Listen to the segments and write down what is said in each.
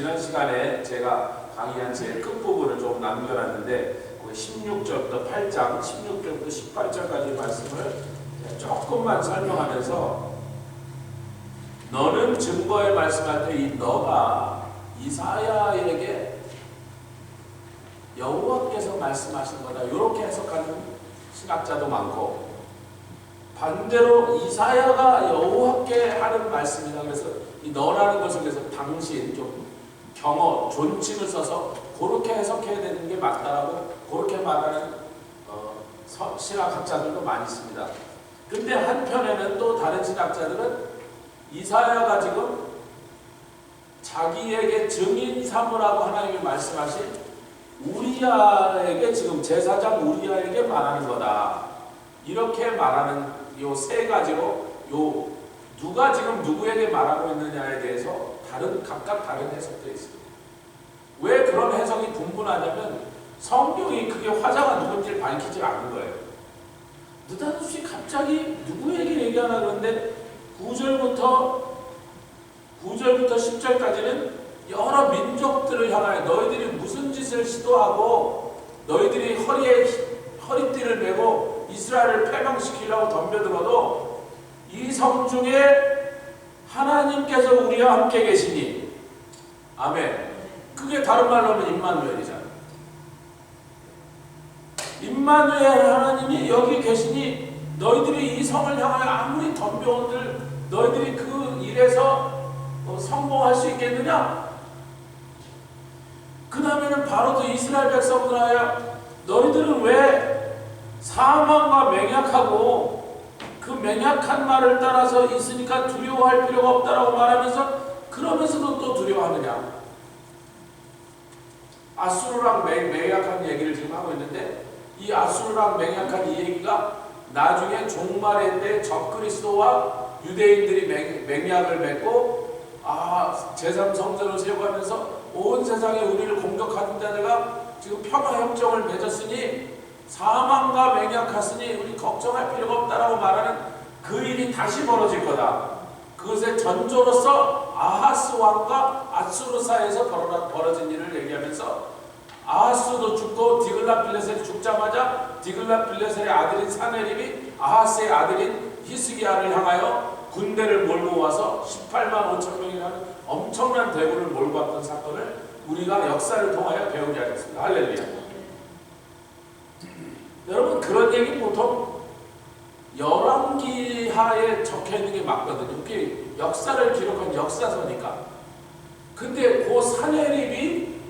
지난 시간에 제가 강의한 제일 끝부분을 좀 남겨놨는데 16절부터 8장, 16절부터 18절까지 말씀을 조금만 설명하면서 너는 증거에 말씀할 때 이 너가 이사야에게 여호와께서 말씀하신 거다 이렇게 해석하는 신학자도 많고 반대로 이사야가 여호와께 하는 말씀이다. 그래서 이 너라는 것을 그래서 당신 좀 경어, 존칭을 써서 그렇게 해석해야 되는 게 맞다라고 그렇게 말하는 신학학자들도 많이 있습니다. 근데 한편에는 또 다른 신학자들은 이사야가 지금 자기에게 증인 삼으라고 하나님이 말씀하신 우리야에게 지금 제사장 우리야에게 말하는 거다. 이렇게 말하는 요 세 가지로 요 누가 지금 누구에게 말하고 있느냐에 대해서 각각 다른 해석들이 있습니다. 왜 그런 해석이 분분하냐면 성경이 그게 화자가 누군지를 밝히지 않은 거예요. 느닷없이 갑자기 누구에게 얘기하나 그러는데 9절부터 10절까지는 여러 민족들을 향하여 너희들이 무슨 짓을 시도하고 너희들이 허리에 허리띠를 메고 이스라엘을 패망시키려고 덤벼들어도 이 성 중에 하나님께서 우리와 함께 계시니 아멘. 그게 다른 말로 하면 임마누엘이잖아. 임마누엘 하나님이 여기 계시니 너희들이 이 성을 향하여 아무리 덤벼온들 너희들이 그 일에서 성공할 수 있겠느냐? 그 다음에는 바로 또 이스라엘 백성들 하여 너희들은 왜 사망과 맹약하고 그 맹약한 말을 따라서 있으니까 두려워할 필요가 없다라고 말하면서 그러면서도 또 두려워하느냐? 아수르랑 맹약한 얘기를 지금 하고 있는데 이 아수르랑 맹약한 이 얘기가 나중에 종말의 때 적그리스도와 유대인들이 맹약을 맺고 제3성전을 세워가면서 온 세상에 우리를 공격하는 자들과 지금 평화협정을 맺었으니 사망과 맹약하으니 우리 걱정할 필요가 없다라고 말하는 그 일이 다시 벌어질 거다. 그것의 전조로서 아하스 왕과 아수르 사이에서 벌어진 일을 얘기하면서 아하스도 죽고 디글랏빌레셀이 죽자마자 디글랏빌레셀의 아들인 사네립이 아하스의 아들인 히스기야를 향하여 군대를 몰고 와서 18만 5천 명이라는 엄청난 대군을 몰고 왔던 사건을 우리가 역사를 통하여 배우게 하겠습니다. 할렐루야. 여러분 그런 얘기 보통 열왕기하에 적혀있는 게 맞거든요. 그게 역사를 기록한 역사서니까. 근데 그 사네립이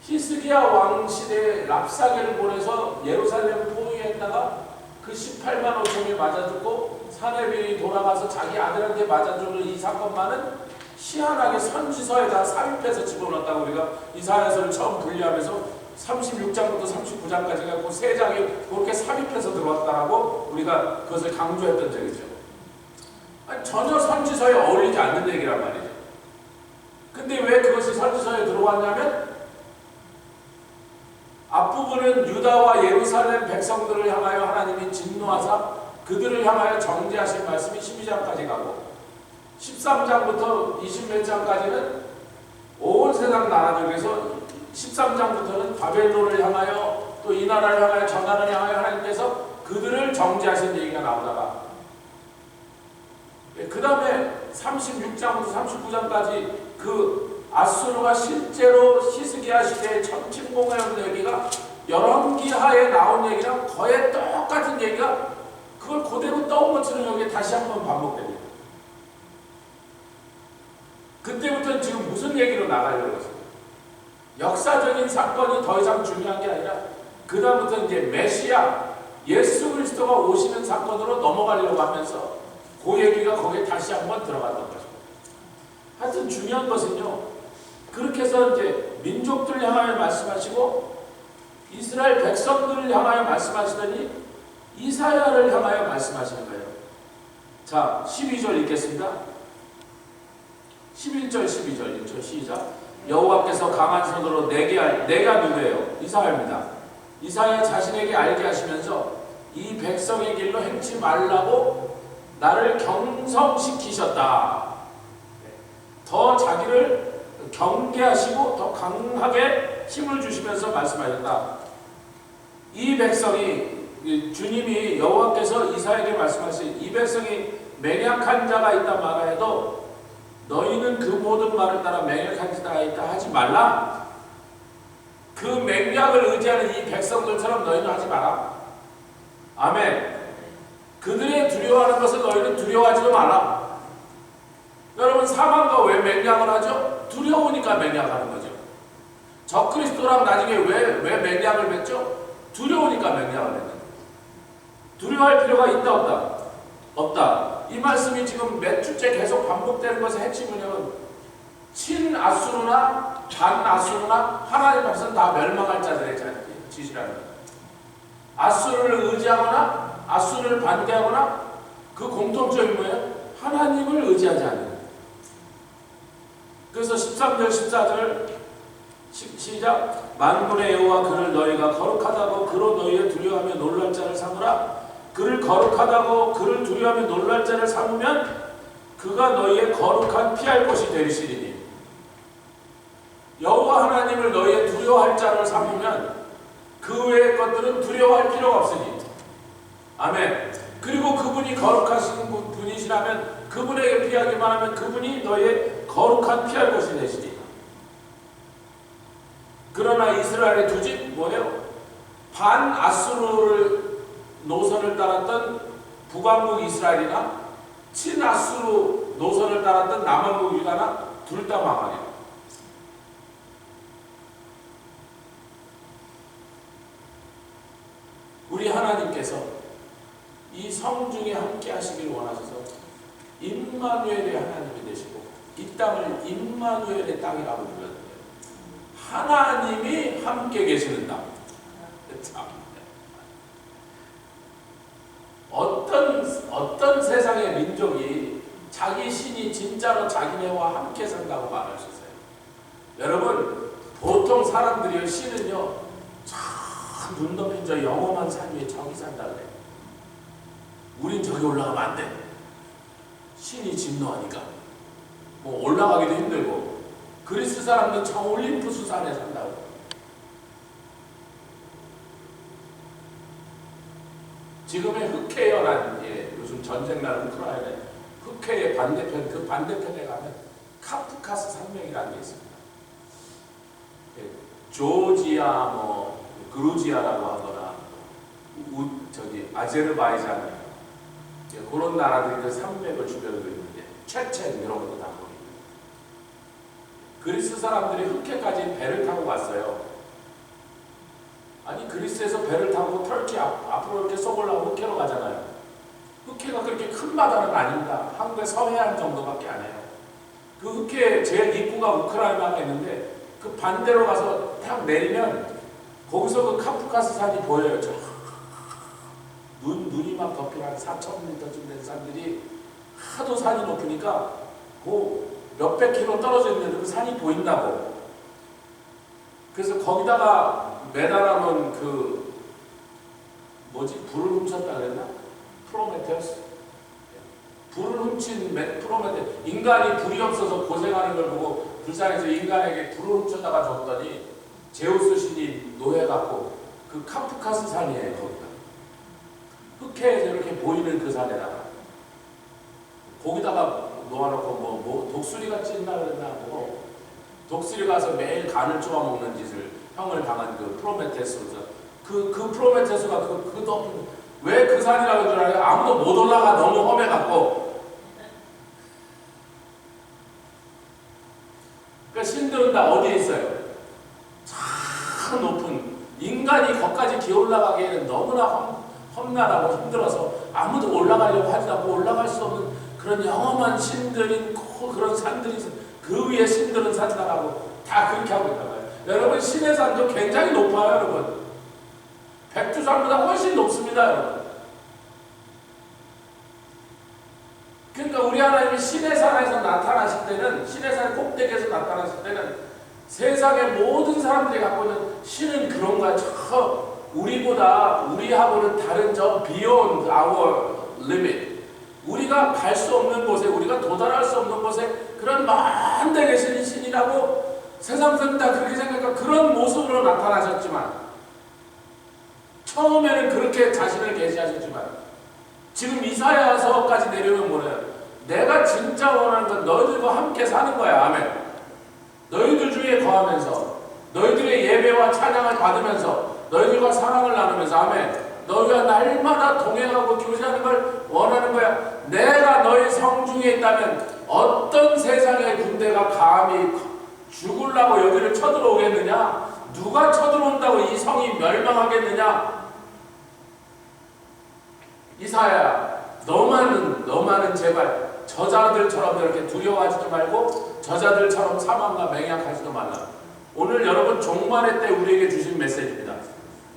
히스기야 왕 시대에 랍사게를 보내서 예루살렘 포위했다가 그 18만 5천이 맞아 죽고 사네립이 돌아가서 자기 아들한테 맞아 죽은 이 사건만은 희한하게 선지서에다 삽입해서 집어넣었다고 우리가 이사야서를 처음 분리하면서 36장부터 39장까지 갖고 3장이 그렇게 삽입해서 들어왔다라고 우리가 그것을 강조했던 적이죠. 아니, 전혀 선지서에 어울리지 않는 얘기란 말이죠. 근데 왜 그것이 선지서에 들어왔냐면 앞부분은 유다와 예루살렘 백성들을 향하여 하나님이 진노하사 그들을 향하여 정죄하신 말씀이 12장까지 가고 13장부터 20몇 장까지는 온 세상 나라들 중에서 13장부터는 바벨론을 향하여 또 이 나라를 향하여 저 나라를 향하여 하나님께서 그들을 정죄하신 얘기가 나오다가 그 다음에 36장부터 39장까지 그 아수르가 실제로 히스기야 시대에 침공해온 얘기가 열왕기하에 나온 얘기랑 거의 똑같은 얘기가 그걸 그대로 떠온 것처럼 여기에 다시 한번 반복됩니다. 그때부터는 지금 무슨 얘기로 나가려고 했어요? 역사적인 사건이 더 이상 중요한 게 아니라 그 다음부터 이제 메시아 예수 그리스도가 오시는 사건으로 넘어가려고 하면서 그 얘기가 거기에 다시 한번 들어갔던 거죠. 하여튼 중요한 것은요. 그렇게 해서 이제 민족들을 향하여 말씀하시고 이스라엘 백성들을 향하여 말씀하시더니 이사야를 향하여 말씀하시는 거예요. 자, 12절 읽겠습니다. 11절 12절 읽죠. 시작. 여호와께서 강한 손으로 내가 누구예요? 이사야입니다. 이사야 자신에게 알게 하시면서 이 백성의 길로 행치 말라고 나를 경성시키셨다. 더 자기를 경계하시고 더 강하게 힘을 주시면서 말씀하셨다. 이 백성이 주님이 여호와께서 이사야에게 말씀하신 이 백성이 맹약한 자가 있다 말하여도 너희는 그 모든 말을 따라 맹약한 자가 있다 하지 말라. 그 맹약을 의지하는 이 백성들처럼 너희는 하지 마라. 아멘. 그들의 두려워하는 것을 너희는 두려워하지도 마라. 여러분, 사망과 왜 맹약을 하죠? 두려우니까 맹약하는 거죠. 적그리스도랑 나중에 왜 맹약을 맺죠? 두려우니까 맹약을 맺는 거예요. 두려워할 필요가 있다 없다? 없다. 이 말씀이 지금 몇 주째 계속 반복되는 것의 핵심은 친아수르나 반아수르나 하나님 앞에서는 다 멸망할 자들의 짓이라는 거예요. 아수르를 의지하거나 아수르를 반대하거나 그 공통점이 뭐예요? 하나님을 의지하지 않는 거예요. 그래서 13절 14절 시작. 만군의 여호와 그를 너희가 거룩하다고 그로 너희의 두려워하며 놀랄 자를 삼으라. 그를 거룩하다고 그를 두려워하며 놀랄 자를 삼으면 그가 너희의 거룩한 피할 곳이 되리시리니. 여호와 하나님을 너희의 두려워할 자를 삼으면 그 외의 것들은 두려워할 필요가 없으니. 아멘. 그리고 그분이 거룩하신 분이시라면 그분에게 피하기만 하면 그분이 너희의 거룩한 피할 곳이 되시리. 그러나 이스라엘의 두 집 뭐예요? 반아수르를 노선을 따랐던 북왕국 이스라엘이나 친아수르 노선을 따랐던 남왕국 유다나 둘 다 망하리라. 우리 하나님께서 이 성중에 함께 하시길 원하셔서 임마누엘의 하나님이 되시고 이 땅을 임마누엘의 땅이라고 불렀는데 하나님이 함께 계시는 땅. 참. 어떤 세상의 민족이 자기 신이 진짜로 자기네와 함께 산다고 말할 수 있어요? 여러분, 보통 사람들이 신은요, 눈 덮인 저 영험한 산 위에 저기 산다 그래. 우린 저기 올라가면 안 돼. 신이 진노하니까. 뭐 올라가기도 힘들고. 그리스 사람들은 저 올림푸스 산에 산다고. 지금의 흑해연안, 요즘 전쟁 나는 우크라이나 흑해의 반대편, 그 반대편에 가면 카프카스 산맥이라는 게 있습니다. 조지아, 그루지아라고 하거나, 아제르바이잔, 그런 나라들이 그 산맥을 주변으로 있는데, 체첸 이런 것도 다 보입니다. 그리스 사람들이 흑해까지 배를 타고 갔어요. 아니, 그리스에서 배를 타고 터키 앞으로 이렇게 쏘보려고 흑해로 가잖아요. 흑해가 그렇게 큰 바다는 아닙니다. 한국의 서해안 정도밖에 안 해요. 그 흑해 제일 입구가 우크라이나가 있는데 그 반대로 가서 딱 내리면 거기서 그 카프카스 산이 보여요. 저 눈이 막 덮인 한 4,000m쯤 된 산들이 하도 산이 높으니까 그 몇백 킬로 떨어져 있는데 그 산이 보인다고. 그래서 거기다가 매달아놓은 불을 훔쳤다 그랬나? 프로메테우스. 불을 훔친 프로메테우스. 인간이 불이 없어서 고생하는 걸 보고 불쌍해서 인간에게 불을 훔쳐다가 줬더니 제우스 신이 노해갖고 그 카프카스 산이에요. 거기가. 흑해에서 이렇게 보이는 그 산에다가 거기다가 놓아놓고 독수리가 찐다 그랬나? 독수리 가서 매일 간을 쪼아먹는 짓을 형을 당한 그 프로메테우스로서 그 프로메테우스가 그 높은 왜 그 산이라고 줄 알아요? 아무도 못 올라가. 너무 험해갖고. 그러니까 신들은 다 어디에 있어요? 참 높은, 인간이 거기까지 기어 올라가기에는 너무나 험난하고 힘들어서 아무도 올라가려고 하지 않고 올라갈 수 없는 그런 영험한 신들인 그런 산들이 있어요. 그 위에 신들은 산다라고 다 그렇게 하고 있단 말이에요. 여러분, 신의 산도 굉장히 높아요. 여러분, 백두산보다 훨씬 높습니다. 여러분. 그러니까 우리 하나님이 신의 산에서 나타나실 때는, 신의 산 꼭대기에서 나타나실 때는 세상의 모든 사람들이 갖고 있는 신은 그런 거야. 저 우리하고는 다른 저 beyond our limit, 우리가 갈 수 없는 곳에, 우리가 도달할 수 없는 곳에 그런 먼 데 계신 신이라고 세상 사람 다 그렇게 생각하고 그런 모습으로 나타나셨지만, 처음에는 그렇게 자신을 계시하셨지만, 지금 이사야서까지 내려오면 뭐래요? 내가 진짜 원하는 건 너희들과 함께 사는 거야. 아멘. 너희들 중에 거하면서, 너희들의 예배와 찬양을 받으면서, 너희들과 사랑을 나누면서, 아멘. 너희가 날마다 동행하고 교제하는 걸 원하는 거야. 내가 너희 성 중에 있다면 어떤 세상의 군대가 감히 죽으려고 여기를 쳐들어오겠느냐? 누가 쳐들어온다고 이 성이 멸망하겠느냐? 이사야, 너만은 제발 저자들처럼 이렇게 두려워하지도 말고 저자들처럼 사망과 맹약하지도 말라. 오늘 여러분 종말의 때 우리에게 주신 메시지입니다.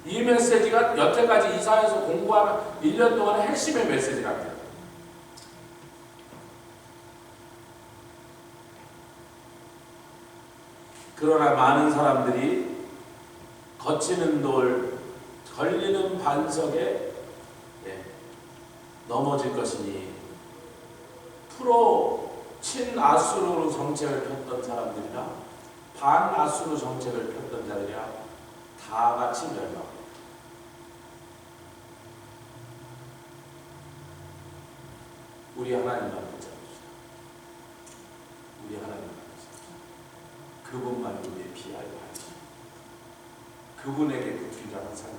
이 메시지가 여태까지 이사야서 공부하는 1년 동안의 핵심의 메시지랍니다. 그러나 많은 사람들이 거치는 돌, 걸리는 반석에 넘어질 것이니, 프로 친아수르로 정책을 폈던 사람들이나 반아수르 정책을 폈던 자들이야 다 같이 멸망. 우리 하나님만 붙잡읍시다. 우리 하나님만 붙잡읍시다. 그분만 우리의 피하여 하시고 그분에게 붙은 자는 살아.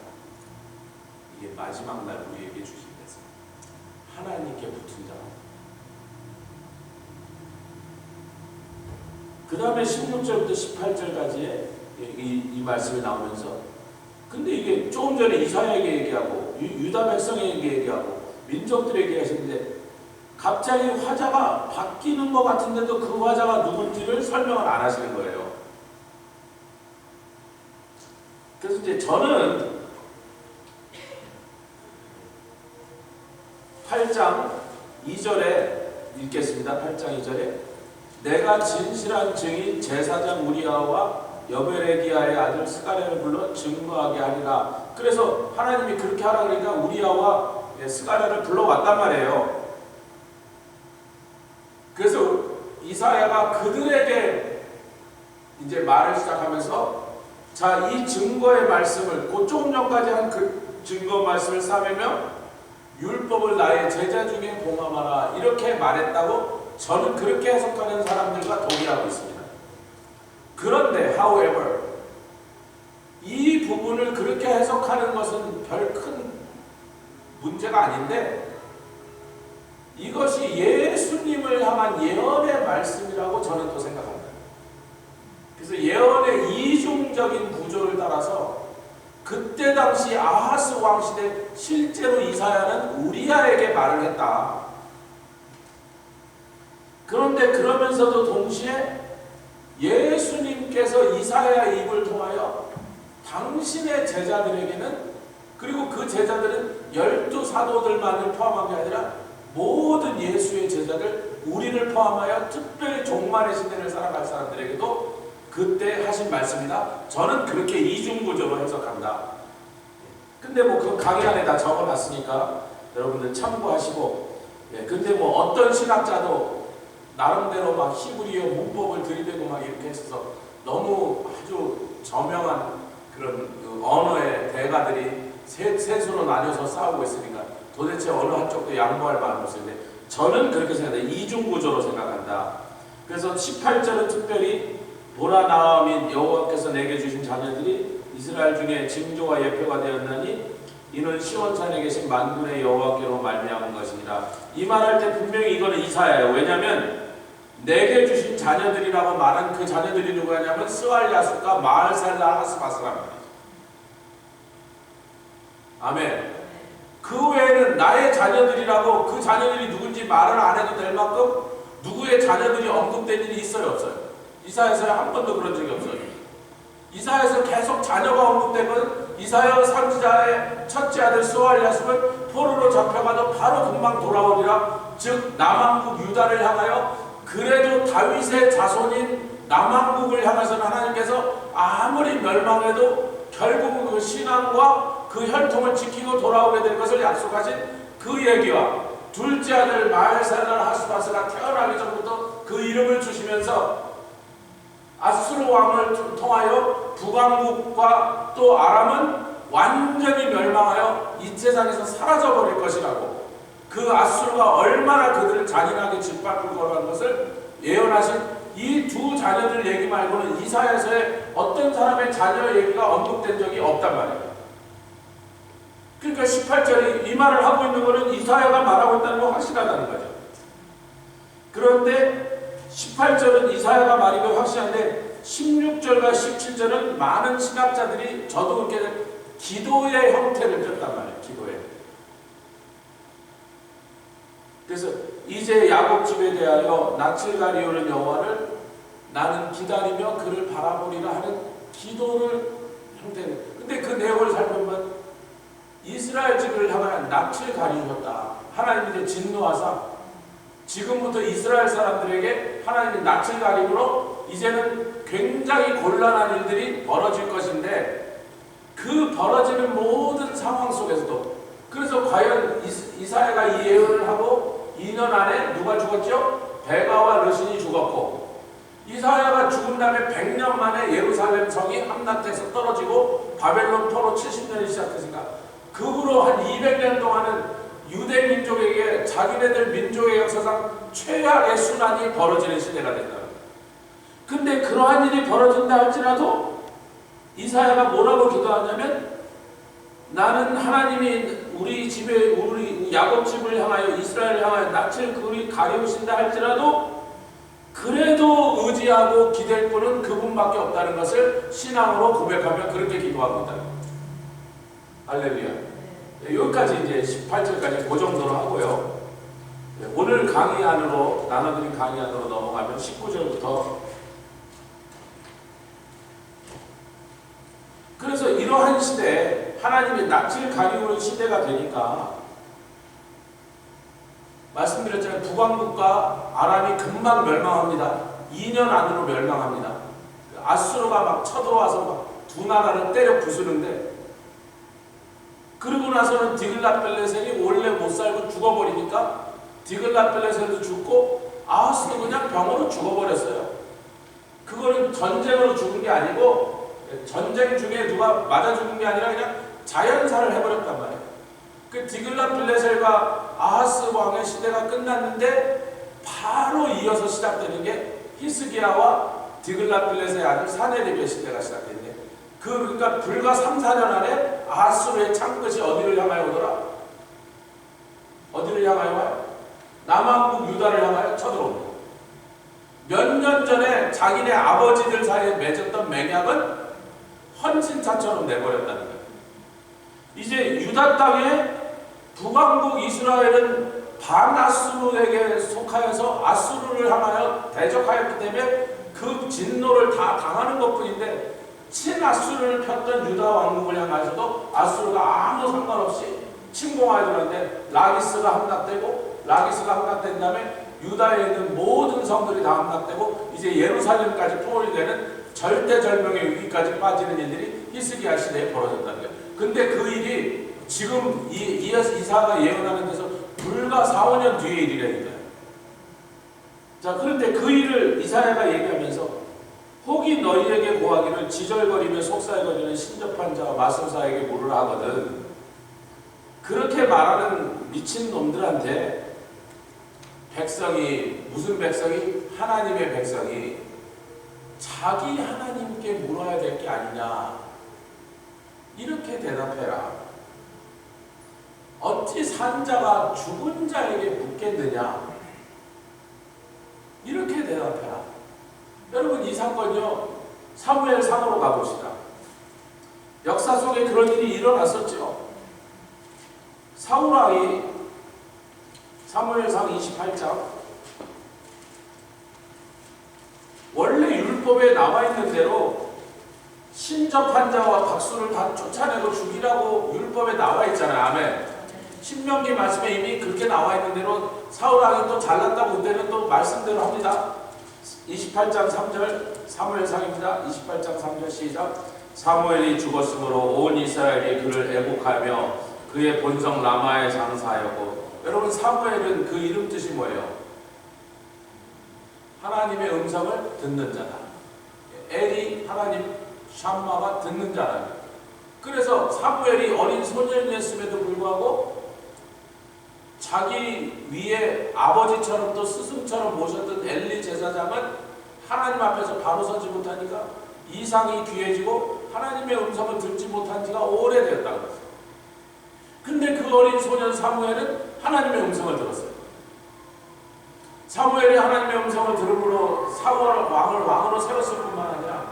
이게 마지막 날 우리에게 주신 데서 하나님께 붙은 자. 그 다음에 16절부터 18절까지의 이 말씀이 나오면서, 근데 이게 조금 전에 이사야에게 얘기하고 유다 백성에게 얘기하고 민족들에게 하시는데 갑자기 화자가 바뀌는 것 같은데도 그 화자가 누군지를 설명을 안 하시는 거예요. 그래서 이제 저는 8장 2절에 읽겠습니다. 8장 2절에 내가 진실한 증인 제사장 우리아와 여베레기야의 아들 스가랴를 불러 증거하게 하리라. 그래서 하나님이 그렇게 하라 그러니까 우리아와 스가랴를 불러왔단 말이에요. 그래서 이사야가 그들에게 이제 말을 시작하면서, 자, 이 증거의 말씀을, 그 조금 전까지 한 그 증거 말씀을 삼으며 율법을 나의 제자 중에 봉함하라 이렇게 말했다고 저는 그렇게 해석하는 사람들과 동의하고 있습니다. 그런데 however 이 부분을 그렇게 해석하는 것은 별 큰 문제가 아닌데, 이것이 예수님을 향한 예언의 말씀이라고 저는 또 생각합니다. 그래서 예언의 이중적인 구조를 따라서 그때 당시 아하스 왕 시대 실제로 이사야는 우리아에게 말을 했다. 그런데 그러면서도 동시에 예수님께서 이사야의 입을 통하여 당신의 제자들에게는, 그리고 그 제자들은 12사도들만을 포함한 게 아니라 모든 예수의 제자들, 우리를 포함하여 특별히 종말의 시대를 살아갈 사람들에게도 그때 하신 말씀이다. 저는 그렇게 이중구조로 해석한다. 근데 뭐 그 강의 안에 다 적어놨으니까 여러분들 참고하시고, 근데 뭐 어떤 신학자도 나름대로 막 히브리어 문법을 들이대고 막 이렇게 했어서 너무 아주 저명한 그런 그 언어의 대가들이 셋으로 나뉘어서 싸우고 있으니까 도대체 어느 한쪽도 양보할 마음이 없는데, 저는 그렇게 생각해요. 이중구조로 생각한다. 그래서 18절은 특별히 보라 나와 및 여호와께서 내게 주신 자녀들이 이스라엘 중에 징조와 예표가 되었나니 이는 시온산에 계신 만군의 여호와께로 말미암은 것이니라. 이 말할 때 분명히 이거는 이사야예요. 왜냐하면 내게 주신 자녀들이라고 말한 그 자녀들이 누구냐면 스알야숫과 마을살라 하스바스랍니다. 아멘. 그 외에는 나의 자녀들이라고 그 자녀들이 누군지 말을 안 해도 될 만큼 누구의 자녀들이 언급된 일이 있어요, 없어요? 이사야서에 한 번도 그런 적이 없어요. 이사야에서 계속 자녀가 언급된 것은 이사야 선지자의 첫째 아들 스알야숫은 포로로 잡혀가도 바로 금방 돌아오리라. 즉 남왕국 유다를 향하여, 그래도 다윗의 자손인 남왕국을 향해서는 하나님께서 아무리 멸망해도 결국은 그 신앙과 그 혈통을 지키고 돌아오게 될 것을 약속하신 그 얘기와 둘째 아들 마엘살랄 하스바스가 태어나기 전부터 그 이름을 주시면서 아수르 왕을 통하여 북왕국과 또 아람은 완전히 멸망하여 이 세상에서 사라져버릴 것이라고, 그 아수르가 얼마나 그들을 잔인하게 짓밟을 거라는 것을 예언하신 이 두 자녀들 얘기 말고는 이사야서에 어떤 사람의 자녀 얘기가 언급된 적이 없단 말이에요. 그러니까 18절이 이 말을 하고 있는 것은 이사야가 말하고 있다는 건 확실하다는 거죠. 그런데 18절은 이사야가 말인 게 확실한데 16절과 17절은 많은 신학자들이 저도 그렇게 기도의 형태를 줬단 말이에요. 기도의. 그래서 이제 야곱 집에 대하여 낯을 가리우는 여호와를 나는 기다리며 그를 바라보리라 하는 기도를 형태를. 근데 그 내용을 살펴보면 이스라엘 집을 향하여 낯을 가리우셨다. 하나님이 이제 진노하사 지금부터 이스라엘 사람들에게 하나님이 낯을 가리므로 이제는 굉장히 곤란한 일들이 벌어질 것인데, 그 벌어지는 모든 상황 속에서도, 그래서 과연 이사야가 이 예언을 하고 2년 안에 누가 죽었죠? 베가와 르신이 죽었고, 이사야가 죽은 다음에 100년 만에 예루살렘 성이 함락돼서 떨어지고 바벨론 포로 70년이 시작했으니까 그 후로 한 200년 동안은 유대 민족에게 자기네들 민족의 역사상 최악의 순환이 벌어지는 시대가 된다. 근데 그러한 일이 벌어진다 할지라도 이사야가 뭐라고 기도하냐면, 나는 하나님이 우리 집에, 우리 야곱 집을 향하여, 이스라엘을 향하여 낯을 가리우신다 할지라도 그래도 의지하고 기댈 분은 그분밖에 없다는 것을 신앙으로 고백하며 그렇게 기도하고 있다. 할렐루야. 여기까지 이제 18절까지 그 정도로 하고요. 오늘 강의 안으로, 나눠드린 강의 안으로 넘어가면 19절부터. 그래서 이러한 시대에 하나님이 낯을 가리우는 시대가 되니까, 말씀드렸잖아요. 북왕국과 아람이 금방 멸망합니다. 2년 안으로 멸망합니다. 아수르가 막 쳐들어와서 막 두 나라를 때려 부수는데, 그러고 나서는 디글랏벨레셀이 원래 못 살고 죽어버리니까 디글랏벨레셀도 죽고 아하스도 그냥 병으로 죽어버렸어요. 그거는 전쟁으로 죽은 게 아니고, 전쟁 중에 누가 맞아 죽은 게 아니라 그냥 자연사를 해버렸단 말이에요. 그 디글랏빌레셀과 아하스 왕의 시대가 끝났는데 바로 이어서 시작되는 게 히스기야와 디글랏빌레셀의 아들 사네립의 시대가 시작됐네. 그러니까 불과 3, 4년 안에 아하스의 창끝이 어디를 향하여 오더라? 어디를 향하여 와요? 남왕국 유다를 향하여 쳐들어옵니다. 몇 년 전에 자기네 아버지들 사이에 맺었던 맹약은 헌신차처럼 내버렸다는 거예요. 이제 유다 땅에 북왕국 이스라엘은 반아수르에게 속하여서 아수르를 향하여 대적하였기 때문에 그 진노를 다 당하는 것뿐인데, 친아수르를 폈던 유다 왕국을 향하여서도 아수르가 아무 상관없이 침공하여 들었는데, 라기스가 함락된 다음에 유다에 있는 모든 성들이 다 함락되고 이제 예루살렘까지 포홀이 되는 절대절명의 위기까지 빠지는 일들이 히스기야 시대에 벌어졌다는 거예요. 근데 그 일이 지금 이사가 예언하는 데서 불과 4, 5년 뒤의 일이라니까요. 자, 그런데 그 일을 이사야가 얘기하면서 혹이 너희에게 고하기를 지절거리며 속살거리는 신접한 자와 마술사에게 물으라 하거든. 그렇게 말하는 미친놈들한테 백성이, 무슨 백성이? 하나님의 백성이 자기 하나님께 물어야 될 게 아니냐, 이렇게 대답해라. 어찌 산 자가 죽은 자에게 묻겠느냐, 이렇게 대답해라. 여러분, 이 사건요, 사무엘상으로 가봅시다. 역사 속에 그런 일이 일어났었죠. 사울왕이 사무엘상 28장, 원래 율법에 나와 있는 대로 신접한 자와 박수를 다 쫓아내고 죽이라고 율법에 나와 있잖아요. 아멘. 신명기 말씀에 이미 그렇게 나와 있는 대로 사울왕이 또 잘났다고 그때는 또 말씀대로 합니다. 28장 3절 사무엘상입니다. 28장 3절 시작. 사무엘이 죽었으므로 온 이스라엘이 그를 애국하며 그의 본성 라마에 장사하였고. 여러분, 사무엘은 그 이름 뜻이 뭐예요? 하나님의 음성을 듣는 자다. 엘이 하나님 샴마가 듣는 자다. 그래서 사무엘이 어린 소년이었음에도 불구하고 자기 위에 아버지처럼 또 스승처럼 모셨던 엘리 제사장은 하나님 앞에서 바로 서지 못하니까 이상이 귀해지고 하나님의 음성을 듣지 못한 지가 오래되었다고 했어요. 근데 그 어린 소년 사무엘은 하나님의 음성을 들었어요. 사무엘이 하나님의 음성을 들음으로 사울 왕을 왕으로 세웠을 뿐만 아니라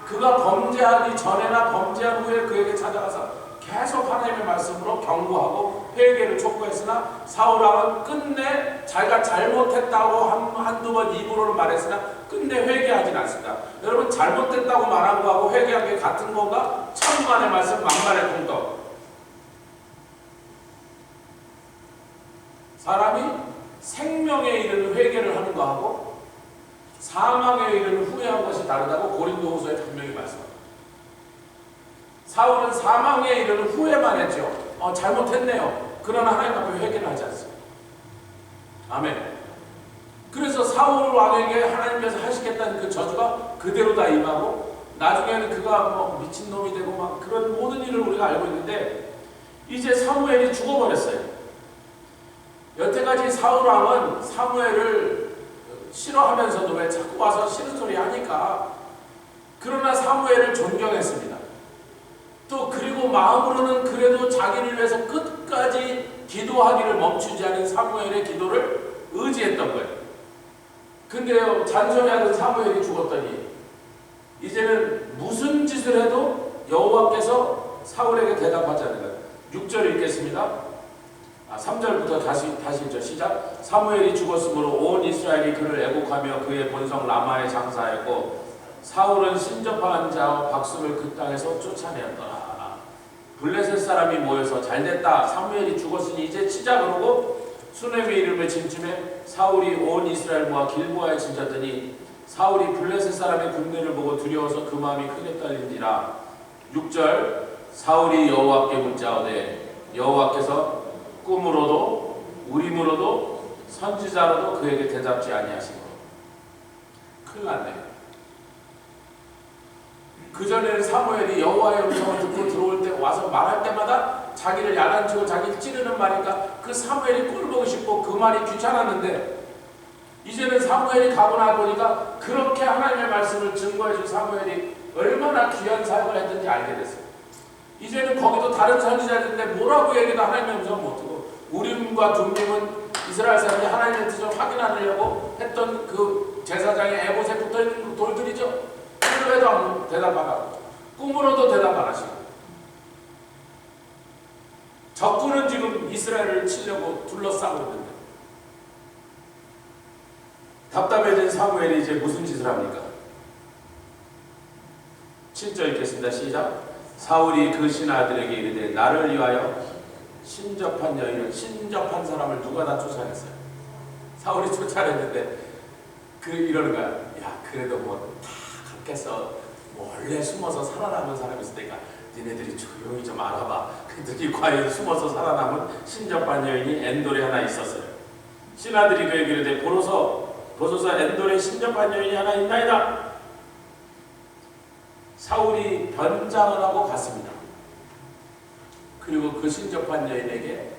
그가 범죄하기 전에나 범죄한 후에 그에게 찾아가서 계속 하나님의 말씀으로 경고하고 회개를 촉구했으나 사울 왕은 끝내 자기가 잘못했다고 한두 번 입으로는 말했으나 끝내 회개하진 않습니다. 여러분, 잘못됐다고 말한 거하고 회개한 게 같은 건가? 천만의 말씀 만만의 공덕. 사람이 생명에 이르는 회개를 하는 거하고 사망에 이르는 후회한 것이 다르다고 고린도후서에 분명히 말씀합니다. 사울은 사망에 이르는 후회만 했죠. 잘못했네요. 그러나 하나님 앞에 회개는 하지 않습니다. 아멘. 그래서 사울 왕에게 하나님께서 하시겠다는 그 저주가 그대로 다 임하고 나중에는 그가 미친놈이 되고 막 그런 모든 일을 우리가 알고 있는데 이제 사무엘이 죽어버렸어요. 여태까지 사울 왕은 사무엘을 싫어하면서도 왜 자꾸 와서 싫은 소리 하니까 그러나 사무엘을 존경했습니다. 또 그리고 마음으로는 그래도 자기를 위해서 끝까지 기도하기를 멈추지 않은 사무엘의 기도를 의지했던 거예요. 근데요, 잔소리하던 사무엘이 죽었더니 이제는 무슨 짓을 해도 여호와께서 사울에게 대답하지 않는 거예요. 6절 읽겠습니다. 3절부터 다시 읽죠. 시작. 사무엘이 죽었으므로 온 이스라엘이 그를 애곡하며 그의 본성 라마에 장사했고 사울은 신접한 자와 박수를 그 땅에서 쫓아내었더라. 블레셋 사람이 모여서 잘됐다. 사무엘이 죽었으니 이제 치자 그러고 수넴의 이름을 진쯤에 사울이 온 이스라엘 모아 길보아에 진쳤더니 사울이 블레셋 사람의 군대를 보고 두려워서 그 마음이 크게 떨린지라. 6절. 사울이 여호와께 묻자오되 여호와께서 꿈으로도 우림으로도 선지자로도 그에게 대답지 아니하시고. 큰일 났네. 그전에는 사무엘이 여호와의 음성을 듣고 들어올 때 와서 말할 때마다 자기를 야단치고 자기를 찌르는 말이니까 그 사무엘이 꼴보기 싶고 그 말이 귀찮았는데 이제는 사무엘이 가고 나보니까 그렇게 하나님의 말씀을 증거해준 사무엘이 얼마나 귀한 사역을 했는지 알게 됐어요. 이제는 거기도 다른 선지자들인데 뭐라고 얘기도 하나님의 음성을 못 듣고 우림과 둠림은 이스라엘 사람이 하나님의 뜻을 확인하려고 했던 그 제사장의 에봇에 붙어있는 돌들이죠. 그래도 아무 대답 안 하고 꿈으로도 대답 안 하시고 적군은 지금 이스라엘을 치려고 둘러싸고 있는데 답답해진 사무엘이 이제 무슨 짓을 합니까? 7절 읽겠습니다. 시작. 사울이 그 신하들에게 이르되 나를 위하여 신접한 여인을 신접한 사람을 누가 다 쫓아냈어요. 사울이 쫓아냈는데 이러는 거야. 야 그래도 뭐 다 각해서 원래 숨어서 살아남은 사람이 있을 테니까 니네들이 조용히 좀 알아봐. 그들이 과연 숨어서 살아남은 신접한 여인이 엔돌에 하나 있었어요. 신하들이 그에게 이르되 보소서 엔돌에 신접한 여인이 하나 있나이다. 사울이 변장을 하고 갔습니다. 그리고 그 신접한 여인에게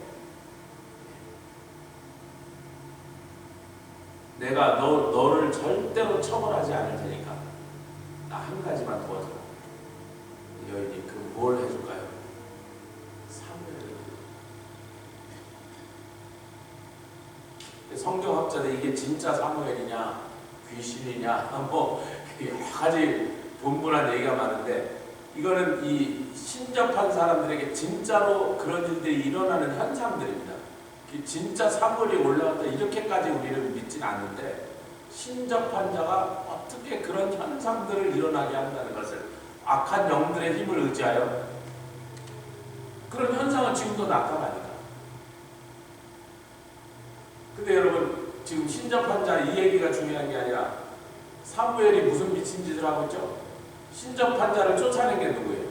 내가 너를 절대로 처벌하지 않을 테니까 나 한 가지만 도와줘. 여인이 뭘 해줄까요? 사무엘. 성경학자들 이게 진짜 사무엘이냐 귀신이냐 뭐 여러 가지 분분한 얘기가 많은데 이거는 이 신접한 사람들에게 진짜로 그런 일들이 일어나는 현상들입니다. 진짜 사물이 올라왔다 이렇게까지 우리는 믿진 않는데 신접한 자가 어떻게 그런 현상들을 일어나게 한다는 것을 악한 영들의 힘을 의지하여 그런 현상은 지금도 나타나니까. 근데 여러분 지금 신접한 자 이 얘기가 중요한 게 아니라 사무엘이 무슨 미친 짓을 하고 있죠? 신접한 자를 쫓아낸 게 누구예요?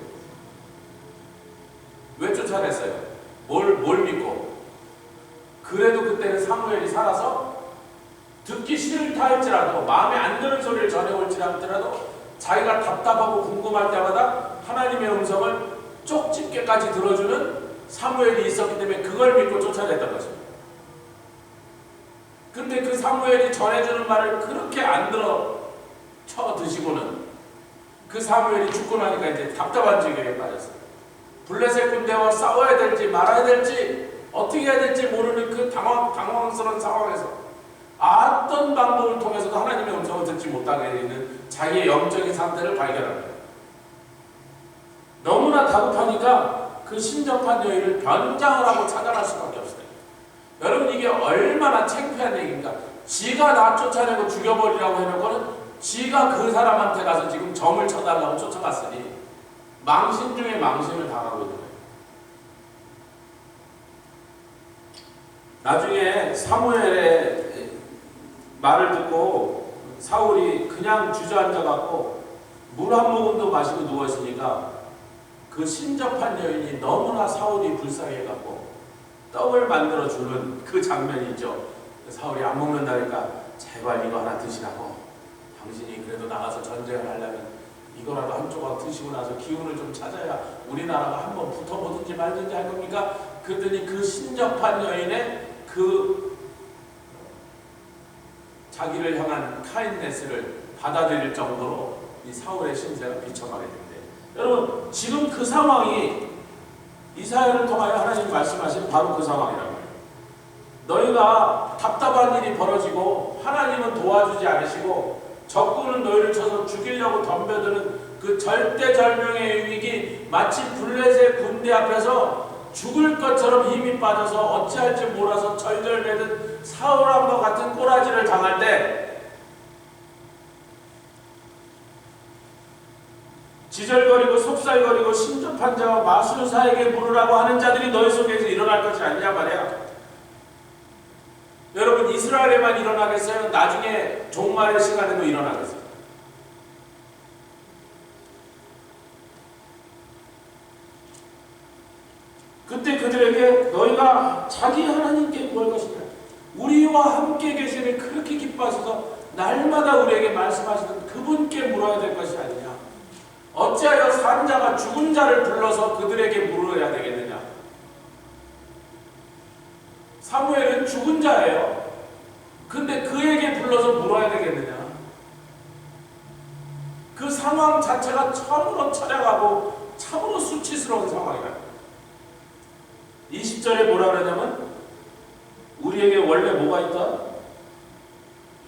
왜 쫓아냈어요? 뭘 믿고? 그래도 그때는 사무엘이 살아서 듣기 싫다 할지라도 마음에 안 드는 소리를 전해올지라도 자기가 답답하고 궁금할 때마다 하나님의 음성을 쪽집게까지 들어주는 사무엘이 있었기 때문에 그걸 믿고 쫓아냈던 것입니다. 근데 그 사무엘이 전해주는 말을 그렇게 안 들어 쳐 드시고는 그 사무엘이 죽고 나니까 이제 답답한 지경에 빠졌어요. 블레셋 군대와 싸워야 될지 말아야 될지 어떻게 해야 될지 모르는 그 당황스러운 상황에서 어떤 방법을 통해서도 하나님의 음성을 듣지 못하게 되는 자기의 영적인 상태를 발견합니다. 너무나 다급하니까 그 신접한 여인을 변장을 하고 찾아갈 수밖에 없어요. 여러분 이게 얼마나 창피한 얘기입니까? 지가 나 쫓아내고 죽여버리라고 해놓고는 지가 그 사람한테 가서 지금 점을 쳐달라고 쫓아갔으니 망신 중에 망신을 당하고 있는 거예요. 나중에 사무엘의 말을 듣고 사울이 그냥 주저앉아갖고 물 한 모금도 마시고 누워있으니까 그 신접한 여인이 너무나 사울이 불쌍해갖고 떡을 만들어주는 그 장면이 있죠. 사울이 안 먹는다니까 제발 이거 하나 드시라고. 당신이 그래도 나가서 전쟁을 하려면 이거라도 한 조각 드시고 나서 기운을 좀 찾아야 우리나라가 한번 붙어보든지 말든지 할 겁니까? 그랬더니 그 신접한 여인의 그 자기를 향한 카인네스를 받아들일 정도로 이 사울의 신세가 비춰가게 됩니다. 여러분 지금 그 상황이 이사야를 통하여 하나님 말씀하신 바로 그 상황이라고 해요. 너희가 답답한 일이 벌어지고 하나님은 도와주지 않으시고 적군은 너희를 쳐서 죽이려고 덤벼드는 그 절대절명의 위기, 마치 블레셋 군대 앞에서 죽을 것처럼 힘이 빠져서 어찌할지 몰라서 절절매는 사울왕과 같은 꼬라지를 당할 때 지절거리고 속살거리고 신접한 자와 마술사에게 물으라고 하는 자들이 너희 속에서 일어날 것이 아니냐 말이야. 여러분 이스라엘에만 일어나겠어요? 나중에 종말의 시간에도 일어나겠어요? 그때 그들에게 너희가 자기 하나님께 구할 것이냐, 우리와 함께 계시는 그렇게 기뻐하셔서 날마다 우리에게 말씀하시는 그분께 물어야 될 것이 아니냐. 어찌하여 산 자가 죽은 자를 불러서 그들에게 물어야 되겠느냐. 사무엘은 죽은 자예요. 근데 그에게 불러서 물어야 되겠느냐. 그 상황 자체가 참으로 처량하고 참으로 수치스러운 상황이라. 20절에 뭐라 그러냐면 우리에게 원래 뭐가 있다?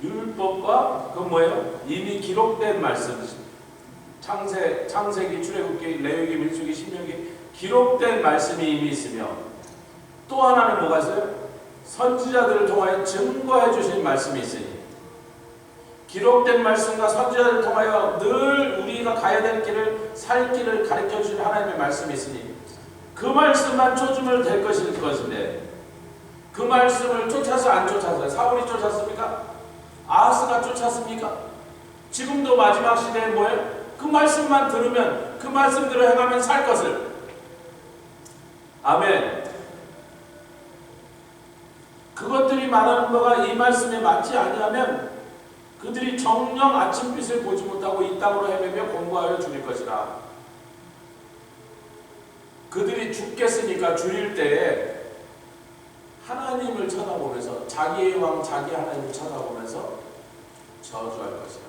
율법과 그 뭐예요? 이미 기록된 말씀. 창세기, 출애굽기, 레위기, 민수기, 신명기 기록된 말씀이 이미 있으며 또 하나는 뭐가 있어요? 선지자들을 통하여 증거해 주신 말씀이 있으니 기록된 말씀과 선지자들을 통하여 늘 우리가 가야 될 길을 살 길을 가르쳐 주신 하나님의 말씀이 있으니 그 말씀만 쫓으면 될 것일 것인데 그 말씀을 쫓아서 안 쫓아서요? 사울이 쫓았습니까? 아하스가 쫓았습니까? 지금도 마지막 시대에 뭐예요? 그 말씀만 들으면 그 말씀대로 행하면 살 것을. 아멘. 그것들이 말하는 바가 이 말씀에 맞지 아니하면 그들이 정녕 아침빛을 보지 못하고 이 땅으로 헤매며 공부하여 죽일 것이라. 그들이 죽겠으니까 죽일 때에 하나님을 쳐다보면서 자기의 왕 자기 하나님을 쳐다보면서 저주할 것이라.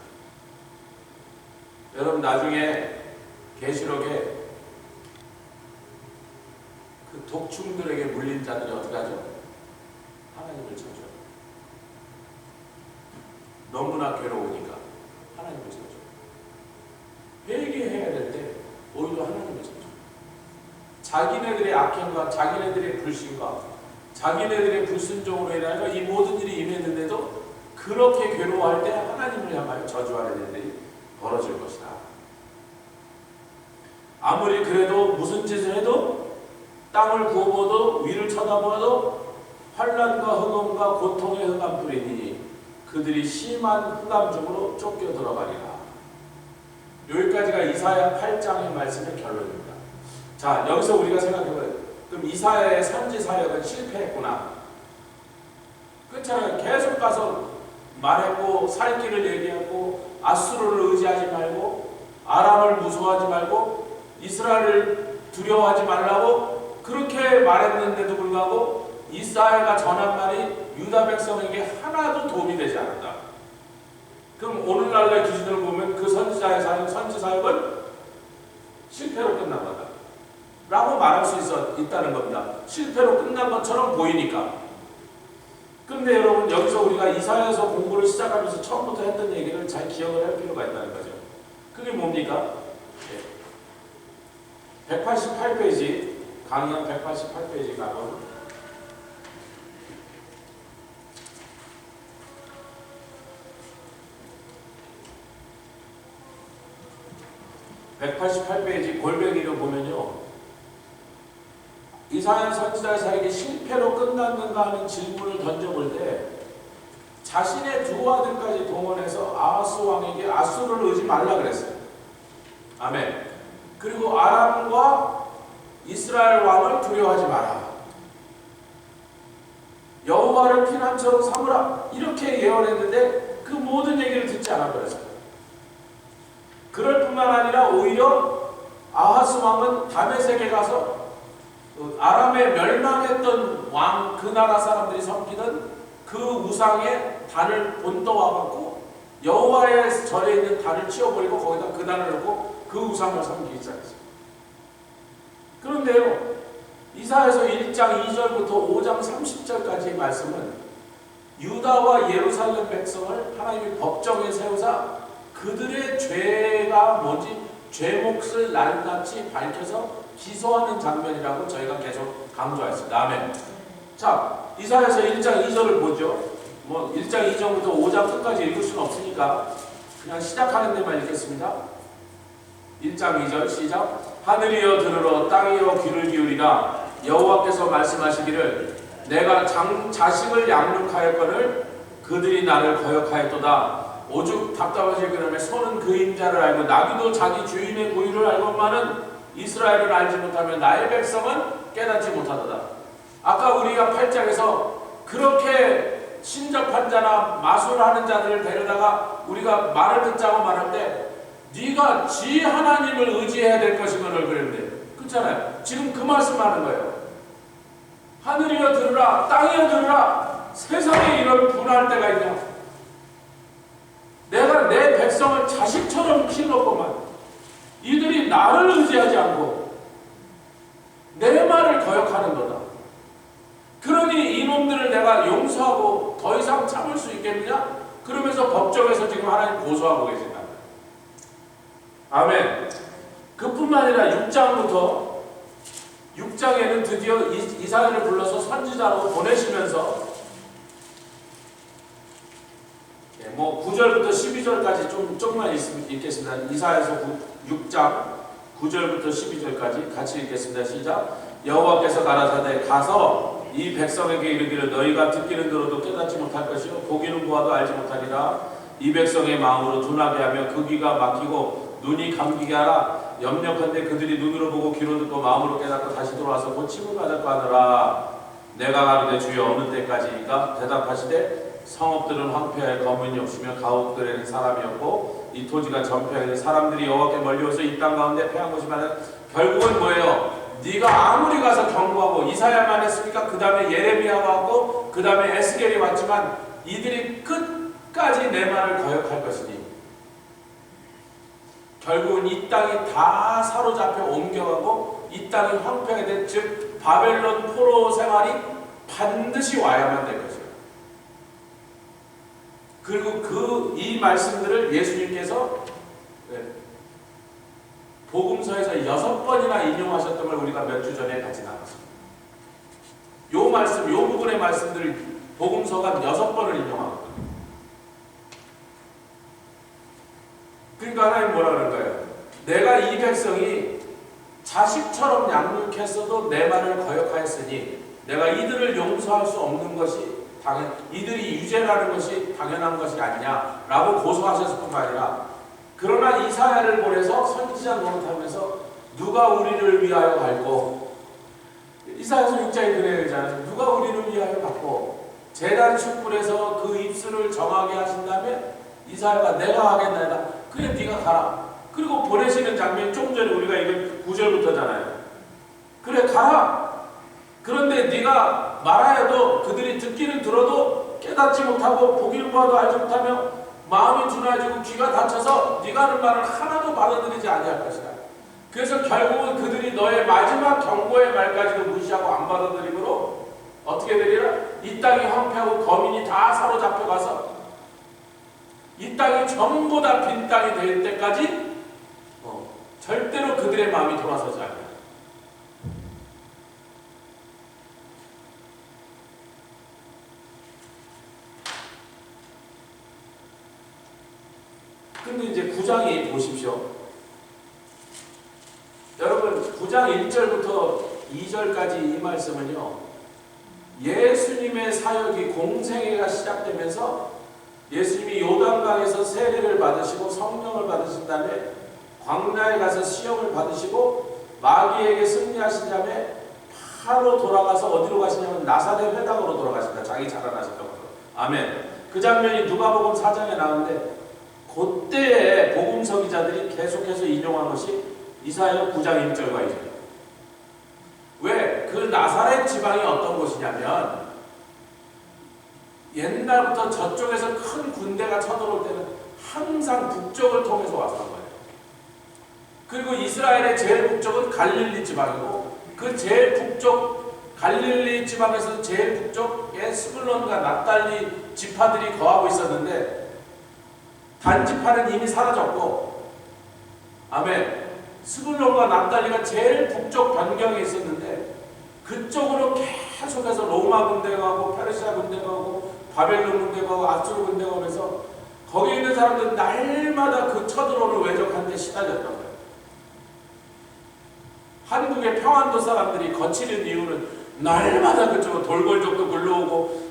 여러분 나중에 계시록에 그 독충들에게 물린 자들이 어떻게 하죠? 하나님을 저주해요. 너무나 괴로우니까 하나님을 저주해요. 회개해야 될 때 오히려 하나님을 저주해요. 자기네들의 악행과 자기네들의 불신과 자기네들의 불순종으로 인하여 이 모든 일이 임했는데도 그렇게 괴로워할 때 하나님을 향하여 저주하는 일들이 벌어질 것이다. 아무리 그래도 무슨 짓을 해도 땅을 구워도 위를 쳐다보아도 환난과 흑암과 고통의 흑암불이니 그들이 심한 흑암 중으로 쫓겨 들어가리라. 여기까지가 이사야 8장의 말씀의 결론입니다. 자, 여기서 우리가 생각해봐요. 그럼 이사야의 선지 사역은 실패했구나. 그렇잖아요. 계속 가서 말했고 살 길을 얘기하고 아수르를 의지하지 말고 아람을 무서워하지 말고 이스라엘을 두려워하지 말라고 그렇게 말했는데도 불구하고 이사야가 전한 말이 유다 백성에게 하나도 도움이 되지 않았다. 그럼 오늘날의 기준으로 보면 그 선지자의 선지 사역은 실패로 끝난 거다 라고 말할 수 있다는 겁니다. 실패로 끝난 것처럼 보이니까. 그런데 여러분 여기서 우리가 이사야서 공부를 시작하면서 처음부터 했던 얘기를 잘 기억을 할 필요가 있다는 거죠. 그게 뭡니까? 188페이지 강의한 188페이지 가면 188페이지 골뱅이를 보면요. 이사야 선지자의 사역이 실패로 끝났는가 하는 질문을 던져볼 때 자신의 두 아들까지 동원해서 아하스 왕에게 아수르를 의지 말라 그랬어요. 아멘. 그리고 아람과 이스라엘 왕을 두려워하지 마라. 여호와를 피난처로 삼으라. 이렇게 예언했는데 그 모든 얘기를 듣지 않아버렸어요. 그럴 뿐만 아니라 오히려 아하스 왕은 다메섹에 가서 아람에 멸망했던 왕 그 나라 사람들이 섬기던 그 우상의 단을 본떠와갖고 여호와의 절에 있는 단을 치워버리고 거기다 그 단을 놓고 그 우상을 섬기기 시작했어요. 그런데요, 이사야서 1장 2절부터 5장 30절까지의 말씀은 유다와 예루살렘 백성을 하나님이 법정에 세우사 그들의 죄가 뭔지 죄 몫을 낱낱이 밝혀서 기소하는 장면이라고 저희가 계속 강조했습니다. 아멘. 자, 이사야서 1장 2절을 보죠. 1장 2절부터 5장 끝까지 읽을 수는 없으니까 그냥 시작하는 데만 읽겠습니다. 1장 2절 시작. 하늘이여 들으러 땅이여 귀를 기울이라. 여호와께서 말씀하시기를 내가 자식을 양육하였거늘 그들이 나를 거역하였도다. 오죽 답답하실 그러면 소는 그 임자를 알고 나귀도 자기 주인의 고유를 알고만은 이스라엘을 알지 못하면 나의 백성은 깨닫지 못하도다. 아까 우리가 8장에서 그렇게 신접한 자나 마술하는 자들을 데려다가 우리가 말을 듣자고 말할 때 네가 지 하나님을 의지해야 될 것이거늘 그랬는데 그렇잖아요. 지금 그 말씀하는 거예요. 하늘이여 들으라 땅이여 들으라. 세상에 이런 분할 때가 있냐. 내가 내 백성을 자식처럼 키웠구만. 이들이 나를 의지하지 않고 내 말을 거역하는 거다. 그러니 이놈들을 내가 용서하고 더 이상 참을 수 있겠느냐? 그러면서 법정에서 지금 하나님 고소하고 계신다. 아멘. 그뿐만 아니라 6장에는 드디어 이사야를 불러서 선지자로 보내시면서 9절부터 12절까지 조금만 읽겠습니다. 이사야서 6장 9절부터 12절까지 같이 읽겠습니다. 시작. 여호와께서 가라사대 가서 이 백성에게 이르기를 너희가 듣기는 들어도 깨닫지 못할 것이요 보기는 보아도 알지 못하리라. 이 백성의 마음으로 둔하게 하며 그 귀가 막히고 눈이 감기게 하라. 염려컨대 그들이 눈으로 보고 귀로 듣고 마음으로 깨닫고 다시 돌아와서 고침을 받을까 하느라. 내가 가로되 주여 어느 때까지인가? 대답하시되 성읍들은 황폐하여 거민이 없으며 가옥들에는 사람이 없고 이 토지가 전폐하여 사람들이 여호와께 멀리와서 이 땅 가운데 패한 것이 많아. 결국은 뭐예요? 네가 아무리 가서 경고하고 이사야만 했으니까 그 다음에 예레미야가 왔고 그 다음에 에스겔이 왔지만 이들이 끝까지 내 말을 거역할 것이니 결국은 이 땅이 다 사로잡혀 옮겨가고 이 땅이 황폐하게 된 즉 바벨론 포로 생활이 반드시 와야만 될 것이에요. 그리고 이 말씀들을 예수님께서 복음서에서 6번이나 인용하셨던 걸 우리가 몇 주 전에 같이 나눴습니다. 요 말씀, 요 부분의 말씀들을 복음서가 6번을 인용하거든요. 그러니까 하나님 뭐라 그런 거예요? 내가 이 백성이 자식처럼 양육했어도 내 말을 거역하였으니 내가 이들을 용서할 수 없는 것이 이들이 유죄라는 것이 당연한 것이 아니냐라고 고소하셨을 뿐만 아니라 그러나 이사야를 보내서 선지자 노릇하면서 누가 우리를 위하여 갈고 이사야서 6장에 그래야 되잖아요. 누가 우리를 위하여 갈고 제단 숯불에서 그 입술을 정하게 하신 다음에 이사야가 내가 하겠나이다. 그래 네가 가라. 그리고 보내시는 장면이 좀 전에 우리가 이건 9절부터잖아요. 그래 가라. 그런데 네가 말하여도 그들이 듣기는 들어도 깨닫지 못하고 보기는 봐도 알지 못하며 마음이 둔해지고 귀가 닫혀서 네가 하는 말을 하나도 받아들이지 아니할 것이다. 그래서 결국은 그들이 너의 마지막 경고의 말까지도 무시하고 안 받아들이므로 어떻게 되리라? 이 땅이 황폐하고 거민이 다 사로잡혀가서 이 땅이 전부 다 빈 땅이 될 때까지 절대로 그들의 마음이 돌아서지 않아요. 근데 이제 9장이 보십시오. 여러분 9장 1절부터 2절까지 이 말씀은요, 예수님의 사역이 공생애가 시작되면서 예수님이 요단강에서 세례를 받으시고 성령을 받으신 다음에 광야에 가서 시험을 받으시고 마귀에게 승리하신 다음에 바로 돌아가서 어디로 가시냐면 나사렛 회당으로 돌아가십니다. 자기 자라나신 곳으로. 아멘. 그 장면이 누가복음 4장에 나오는데 그때에 복음서 기자들이 계속해서 인용한 것이 이사야 9장 1절과 2절. 왜? 그 나사렛 지방이 어떤 곳이냐면 옛날부터 저쪽에서 큰 군대가 쳐들어올 때는 항상 북쪽을 통해서 왔던 거예요. 그리고 이스라엘의 제일 북쪽은 갈릴리 지방이고 그 제일 북쪽 갈릴리 지방에서 제일 북쪽에 스불론과 납달리 지파들이 거하고 있었는데 단지파는 이미 사라졌고, 아멘. 스불론과 납달리가 제일 북쪽 변경에 있었는데 그쪽으로 계속해서 로마 군대가 오고 페르시아 군대가 오고 바벨론 군대가 오고 아수르 군대가 오면서 거기 있는 사람들은 날마다 그 쳐들어오는 외적한테 시달렸던 거예요. 한국의 평안도 사람들이 거치는 이유는 날마다 그쪽으로 돌골족도 굴러오고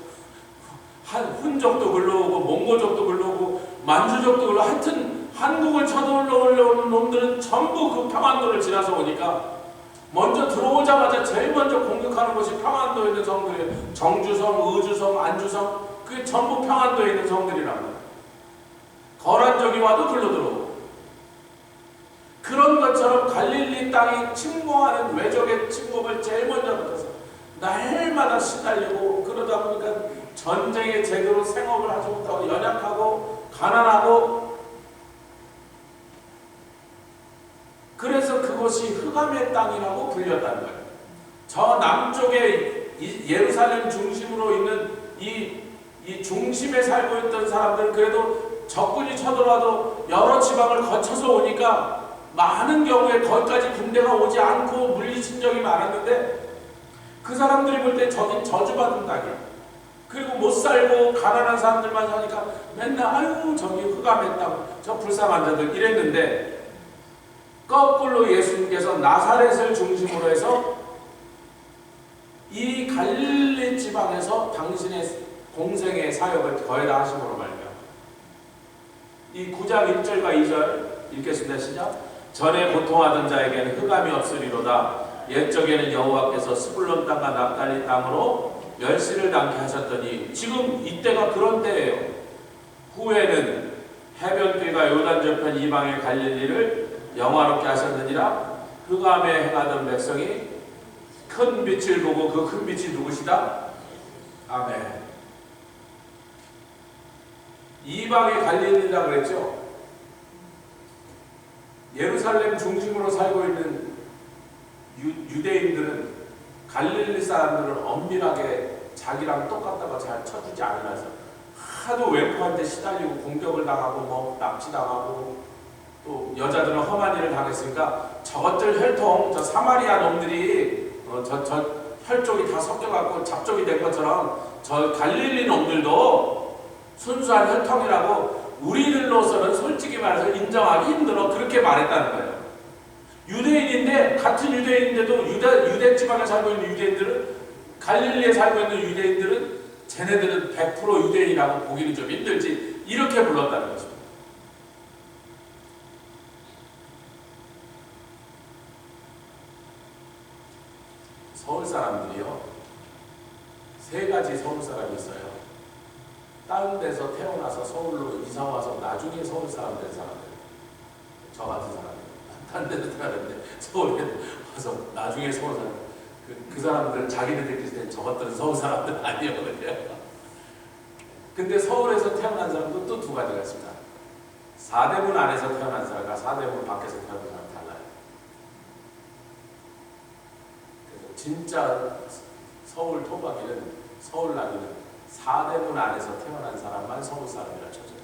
훈족도 굴러오고 몽고족도 굴러오고 만주족도 굴러오고 하여튼 한국을 쳐들어오려는 놈들은 전부 그 평안도를 지나서 오니까 먼저 들어오자마자 제일 먼저 공격하는 것이 평안도에 있는 성들이에요. 정주성, 의주성, 안주성, 그게 전부 평안도에 있는 성들이란 말이에요. 거란족이 와도 글로 들어오고. 그런 것처럼 갈릴리 땅이 침공하는 외적의 침공을 제일 먼저 붙어서 날마다 시달리고, 그러다 보니까 전쟁에 제대로 생업을 하지 못하고 연약하고 가난하고, 그래서 그것이 흑암의 땅이라고 불렸다는 거예요. 저 남쪽에 예루살렘 중심으로 있는 이 중심에 살고 있던 사람들은 그래도 적군이 쳐들어와도 여러 지방을 거쳐서 오니까 많은 경우에 거기까지 군대가 오지 않고 물리친 적이 많았는데 그 사람들이 볼 때 저긴 저주받은 땅이야. 그리고 못 살고 가난한 사람들만 사니까 맨날 아유 저기 흑암의 땅, 저 불쌍한 자들 이랬는데, 거꾸로 예수님께서 나사렛을 중심으로 해서 이 갈릴리 지방에서 당신의 공생의 사역을 거의 다 하심으로 말미암아 이 9장 1절과 2절 읽겠습니다. 시작. 전에 고통하던 자에게는 흑암이 없으리로다. 옛적에는 여호와께서 스불론 땅과 납달리 땅으로 멸시를 당케 하셨더니 지금 이때가 그런 때예요. 후에는 해변길과 요단 저편 이방의 갈릴리를 영화롭게 하셨느니라. 흑암에 행하던 백성이 큰 빛을 보고 그 큰 빛이 누구시다? 아멘. 이방의 갈릴리라고 그랬죠. 예루살렘 중심으로 살고 있는 유대인들은 갈릴리 사람들을 엄밀하게 자기랑 똑같다고 잘 쳐주지 않으면서 하도 웨프한테 시달리고 공격을 당하고 뭐 납치당하고 또 여자들은 험한 일을 당했으니까 저것들 혈통, 저 사마리아 놈들이 저 혈족이 다 섞여갖고 잡족이 된 것처럼 저 갈릴리 놈들도 순수한 혈통이라고 우리들로서는 솔직히 말해서 인정하기 힘들어. 그렇게 말했다는 거예요. 유대인인데, 같은 유대인인데도 유대 지방에 살고 있는 유대인들은, 갈릴리에 살고 있는 유대인들은 쟤네들은 100% 유대인이라고 보기는 좀 힘들지, 이렇게 불렀다는 거죠. 서울 사람들이요, 세 가지 서울 사람이 있어요. 다른 데서 태어나서 서울로 이사 와서 나중에 서울 사람 된 사람들, 저 같은 사람들, 다른 데도 태어났는데 서울에 와서 나중에 서울 사람, 그 사람들은 자기네들끼리 때 저것들은 서울 사람들 아니었거든요. 근데 서울에서 태어난 사람도 또 두 가지가 있습니다. 사대문 안에서 태어난 사람과 사대문 밖에서 태어난 사람 달라요. 그래서 진짜 서울 토박이는, 서울 나귀는 사대문 안에서 태어난 사람만 서울 사람이라 쳐져요.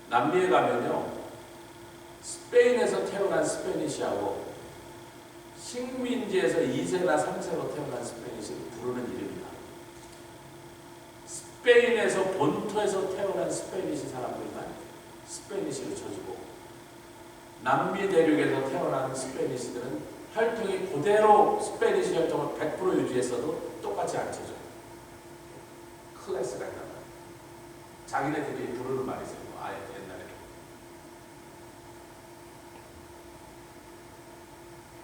남미에 가면요, 스페인에서 태어난 스페니시하고 식민지에서 2세나 3세로 태어난 스페니시를 부르는 이름이다. 스페인에서 본토에서 태어난 스페니시 사람들만 스페니시를 쳐주고, 남미 대륙에서 태어난 스페니시들은 혈통이 그대로 스페니시 혈통을 100% 유지했어도 똑같이 안 쳐줘요. 클래스가 있단 말이에요. 자기네들이 부르는 말이 있어요. 아예 옛날에.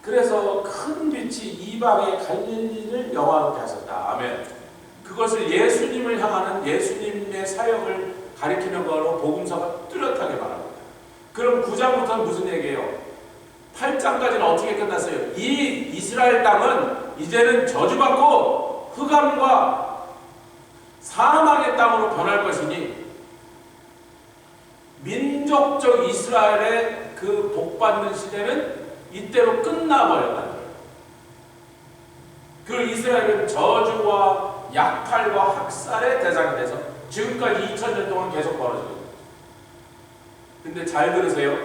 그래서 큰 빛이 이방의 갈릴리를 영화롭게 하셨다. 아멘. 그것을 예수님을 향하는 예수님의 사역을 가리키는 거로 복음서가 뚜렷하게 말합니다. 그럼 9장부터는 무슨 얘기예요? 8장까지는 어떻게 끝났어요? 이 이스라엘 땅은 이제는 저주받고 흑암과 사망의 땅으로 변할 것이니 민족적 이스라엘의 그 복받는 시대는 이때로 끝나버렸다는 거예요. 그 이스라엘은 저주와 약탈과 학살의 대상이 돼서 지금까지 2000년 동안 계속 벌어지고 있습니다. 근데 잘 들으세요.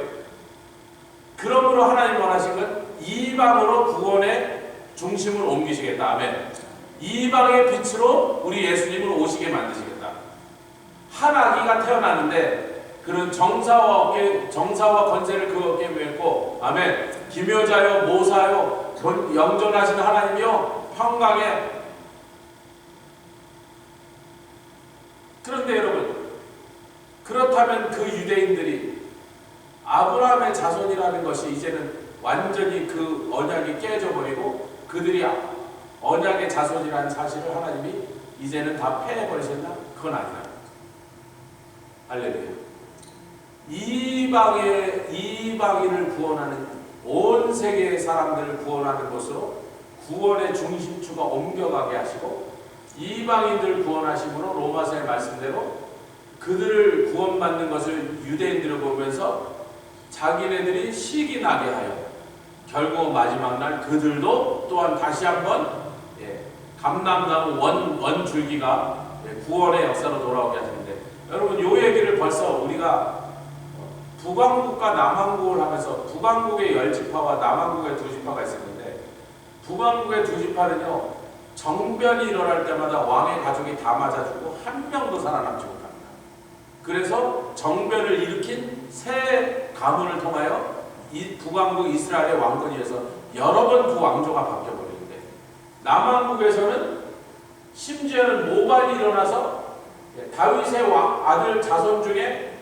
그러므로 하나님 원하신 건 이방으로 구원의 중심을 옮기시겠다. 아멘. 이방의 빛으로 우리 예수님을 오시게 만드시겠다. 한 아기가 태어났는데 그는 정사와 권세를 그 어깨에 메고, 아멘. 기묘자요 모사요 영존하신 하나님이요 평강에. 그런데 여러분, 그렇다면 그 유대인들이 아브라함의 자손이라는 것이 이제는 완전히 그 언약이 깨져버리고 그들이 언약의 자손이라는 사실을 하나님이 이제는 다 패해버리셨나? 그건 아니다. 할렐루야. 이방인을 구원하는, 온 세계의 사람들을 구원하는 곳으로 구원의 중심추가 옮겨가게 하시고, 이방인들 구원하심으로 로마서의 말씀대로 그들을 구원받는 것을 유대인들을 보면서 자기네들이 시기 나게 하여 결국 마지막 날 그들도 또한 다시 한번 감람나무 원줄기가 구원의 역사로 돌아오게 하시는데, 여러분 요 얘기를 벌써 우리가 북왕국과 남왕국을 하면서 북왕국의 10지파와 남왕국의 2지파가 있었는데, 북왕국의 2지파는요 정변이 일어날 때마다 왕의 가족이 다 맞아 죽고 한 명도 살아남지 못합니다. 그래서 정변을 일으킨 새 가문을 통하여 이 북왕국 이스라엘의 왕권이 어서 여러 번 그 왕조가 바뀌어버리는데, 남왕국에서는 심지어는 모반이 일어나서 다윗의 아들 자손 중에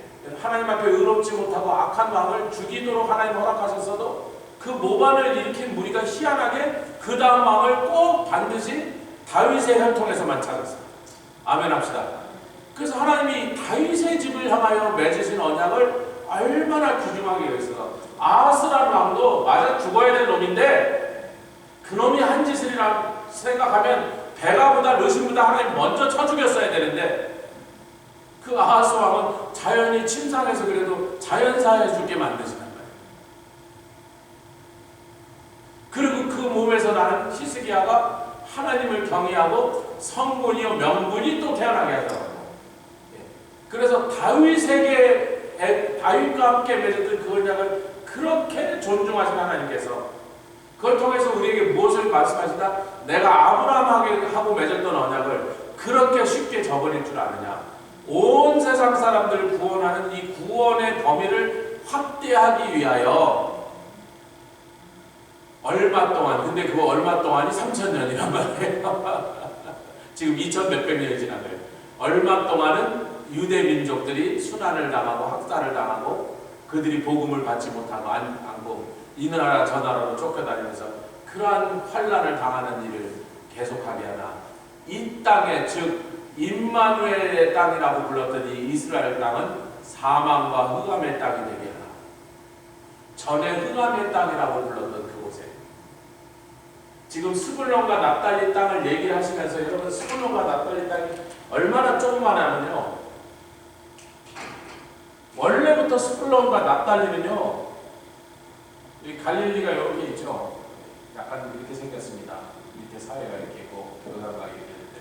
하나님 앞에 의롭지 못하고 악한 왕을 죽이도록 하나님 허락하셨어도 그 모반을 일으킨 무리가 희한하게 그 다음 왕을 꼭 반드시 다윗의 혈통에서만 찾았어요. 아멘 합시다. 그래서 하나님이 다윗의 집을 향하여 맺으신 언약을 얼마나 귀중하게 여기서, 아하스라는 왕도 맞아 죽어야 될 놈인데 그놈이 한 짓이라 생각하면 베가보다 르신보다 하나님 먼저 쳐 죽였어야 되는데, 그 아하스 왕은 자연이 침상해서 그래도 자연사해 죽게 만드시는 거예요. 그리고 그 몸에서 나는 히스기야가 하나님을 경외하고 성군이요 명분이 또 태어나게 하더라고요. 그래서 다윗과 함께 맺었던 그 언약을 그렇게 존중하신 하나님께서 그걸 통해서 우리에게 무엇을 말씀하시나? 내가 아브라함하고 맺었던 언약을 그렇게 쉽게 저버릴 줄 아느냐? 온 세상 사람들을 구원하는 이 구원의 범위를 확대하기 위하여 얼마 동안, 근데 그 얼마 동안이 3000년이란 말이에요. 지금 2000 몇백 년이 지난 거예요. 얼마 동안은 유대 민족들이 순환을 당하고 학살을 당하고 그들이 복음을 받지 못하고 안고 이 나라 저 나라로 쫓겨다니면서 그러한 환란을 당하는 일을 계속하게 하나, 이 땅에 즉 임마누엘의 땅이라고 불렀던 이 이스라엘 땅은 사망과 흑암의 땅이 되게 하라. 전에 흑암의 땅이라고 불렀던 그곳에 지금 스불론과 납달리 땅을 얘기를 하시면서 여러분 스불론과 납달리 땅이 얼마나 조그마냐면요, 원래부터 스불론과 납달리는요, 이 갈릴리가 이렇게 있죠. 약간 이렇게 생겼습니다. 밑에 사회가 이렇게 있고 여기가 이렇게 있는데,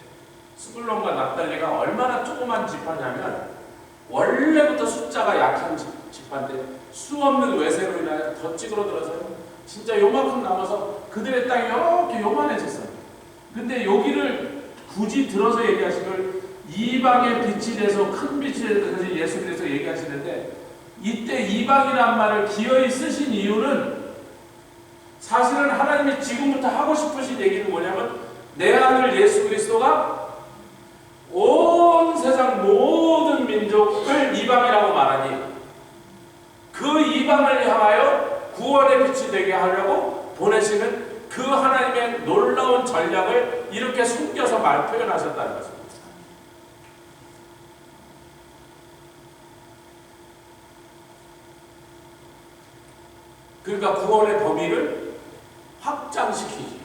스불론과 납달리가 얼마나 조그만 지파냐면 원래부터 숫자가 약한 지파인데 수없는 외세로 인하여 더 찌그러들어서요, 진짜 요만큼 남아서 그들의 땅이 이렇게 요만해졌어요. 근데 여기를 굳이 들어서 얘기하시면 이방의 빛이 돼서 큰 빛이 돼서 예수님께서 얘기하시는데, 이때 이방이란 말을 기어이 쓰신 이유는 사실은 하나님이 지금부터 하고 싶으신 얘기는 뭐냐면, 내 아들 예수 그리스도가 온 세상 모든 민족을 이방이라고 말하니 그 이방을 향하여 구원의 빛이 되게 하려고 보내시는 그 하나님의 놀라운 전략을 이렇게 숨겨서 표현하셨다는 것입니다. 그러니까 구원의 범위를 확장시키지.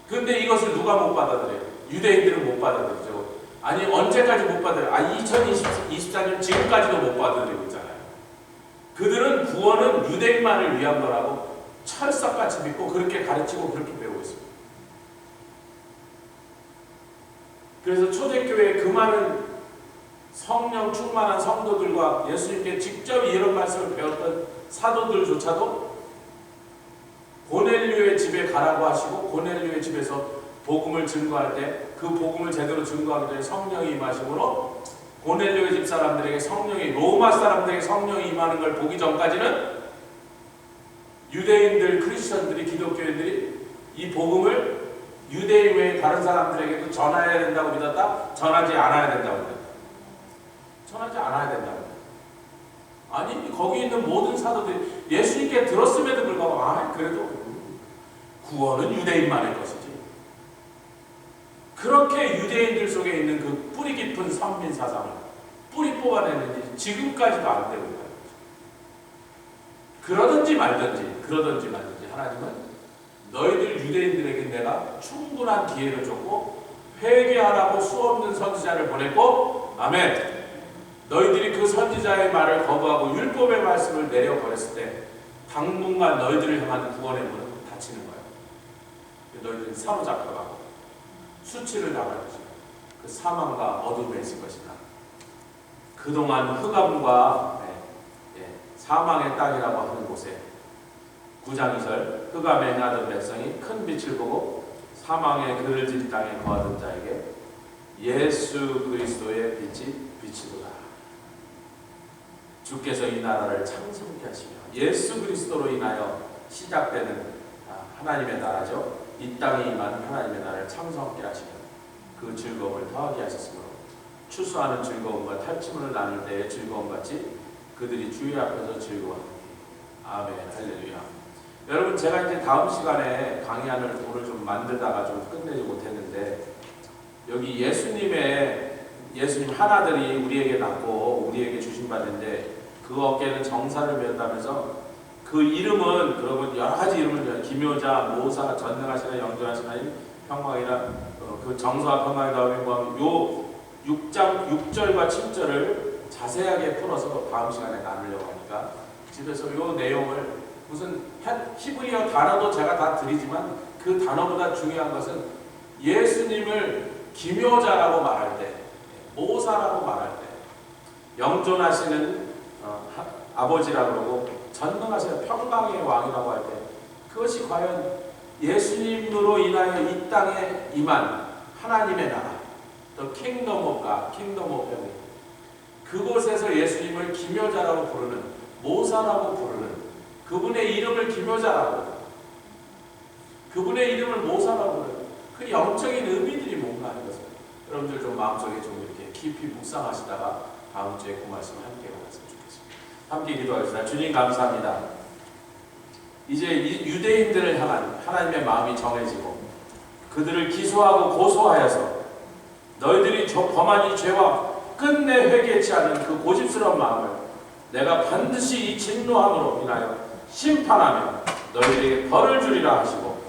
그런데 이것을 누가 못 받아들여요? 유대인들은 못 받아들이죠. 아니 언제까지 못 받아들여요? 2024년 지금까지도 못 받아들이고 있잖아요. 그들은 구원은 유대인만을 위한 거라고 철석같이 믿고 그렇게 가르치고 그렇게 배우고 있습니다. 그래서 초대교회에 그 많은 성령 충만한 성도들과 예수님께 직접 이런 말씀을 배웠던 사도들조차도 고넬료의 집에 가라고 하시고 고넬료의 집에서 복음을 증거할 때 그 복음을 제대로 증거하기 전에 성령이 임하심으로 고넬료의 집 사람들에게 성령이, 로마 사람들에게 성령이 임하는 걸 보기 전까지는 유대인들, 크리스천들이, 기독교인들이 이 복음을 유대인 외에 다른 사람들에게도 전해야 된다고 믿었다? 전하지 않아야 된다고 믿었다. 전하지 않아야 된다고. 아니 거기 있는 모든 사도들이 예수님께 들었음에도 불구하고 그래도 구원은 유대인만의 것이지. 그렇게 유대인들 속에 있는 그 뿌리 깊은 선민 사상을 뿌리 뽑아내는지 지금까지도 안 되고 있다. 그러든지 말든지 하나님은 너희들 유대인들에게 내가 충분한 기회를 줬고 회개하라고 수없는 선지자를 보냈고, 아멘. 너희들이 그 선지자의 말을 거부하고 율법의 말씀을 내려버렸을 때 당분간 너희들을 향한 구원의 문은 닫히는 거예요. 너희들은 사로잡혀가고 수치를 당할 것이다. 그 사망과 어둠에 있을 것이다. 그동안 흑암과 사망의 땅이라고 하는 곳에 9장 2절 흑암에 행하던 백성이 큰 빛을 보고 사망의 그늘진 땅에 거하던 자에게 예수 그리스도의 빛이 비치도다. 주께서 이 나라를 창성케 하시며 예수 그리스도로 인하여 시작되는 하나님의 나라죠. 이 땅에 임한 하나님의 나라를 창성케 하시며 그 즐거움을 더하게 하셨으므로 추수하는 즐거움과 탈취물을 나눌 때의 즐거움같이 그들이 주의 앞에서 즐거워하니. 아멘. 할렐루야. 여러분 제가 이제 다음 시간에 강의안을 오늘 좀 만들다가 좀 끝내지 못했는데, 여기 예수님 하나들이 우리에게 낳고 우리에게 주신 바인데 그 어깨는 정사를 배웠다면서 그 이름은 그러면 여러 가지 이름을 기묘자, 모사, 전능하시나 영존하시나 하나님, 평강이라 그 정사와 평강이 다음에 요 6절과 7절을 자세하게 풀어서 다음 시간에 나누려고 하니까 집에서 요 내용을 무슨 히브리어 단어도 제가 다 드리지만 그 단어보다 중요한 것은 예수님을 기묘자라고 말할 때, 모사라고 말할 때, 영존하시는 아버지라고 그러고 전능하시는 평강의 왕이라고 할 때, 그것이 과연 예수님으로 인하여 이 땅에 임한 하나님의 나라, 또 킹덤 오브 갓, 킹덤 오브 헤븐, 그곳에서 예수님을 기묘자라고 부르는, 모사라고 부르는, 그분의 이름을 기묘자라고, 그분의 이름을 모사라고 부르는 그 영적인 의미들이 뭔가 하는 것을 여러분들 좀 마음속에 좀 이렇게 깊이 묵상하시다가 다음 주에 그 말씀을 함께 받았으면 좋겠습니다. 함께 기도하겠습니다. 주님 감사합니다. 이제 유대인들을 향한 하나님의 마음이 정해지고 그들을 기소하고 고소하여서 너희들이 범한 이 죄와 끝내 회개치 않는 그 고집스러운 마음을 내가 반드시 이 진노함으로 인하여 심판하며 너희들에게 벌을 주리라 하시고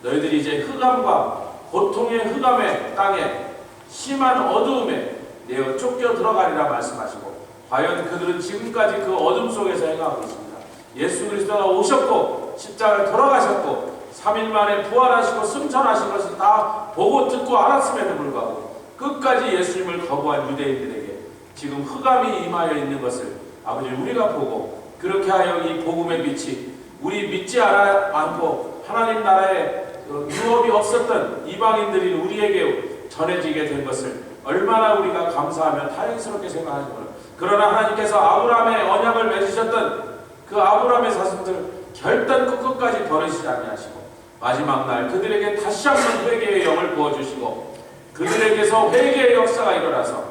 너희들이 이제 흑암과 고통의 흑암의 땅에 심한 어두움에 내어 쫓겨 들어가리라 말씀하시고 과연 그들은 지금까지 그 어둠 속에서 행하고 있습니다. 예수 그리스도가 오셨고 십자가에 돌아가셨고 3일 만에 부활하시고 승천하신 것을 다 보고 듣고 알았음에도 불구하고 끝까지 예수님을 거부한 유대인들에게 지금 흑암이 임하여 있는 것을 아버지 우리가 보고 그렇게 하여 이 복음의 빛이 우리 믿지 않고 하나님 나라에 유업이 없었던 이방인들이 우리에게 전해지게 된 것을 얼마나 우리가 감사하며 다행스럽게 생각하는가. 그러나 하나님께서 아브라함의 언약을 맺으셨던 그 아브라함의 자손들 결단 끝까지 버리시지 아니하시고 마지막 날 그들에게 다시 한번 회개의 영을 부어주시고 그들에게서 회개의 역사가 일어나서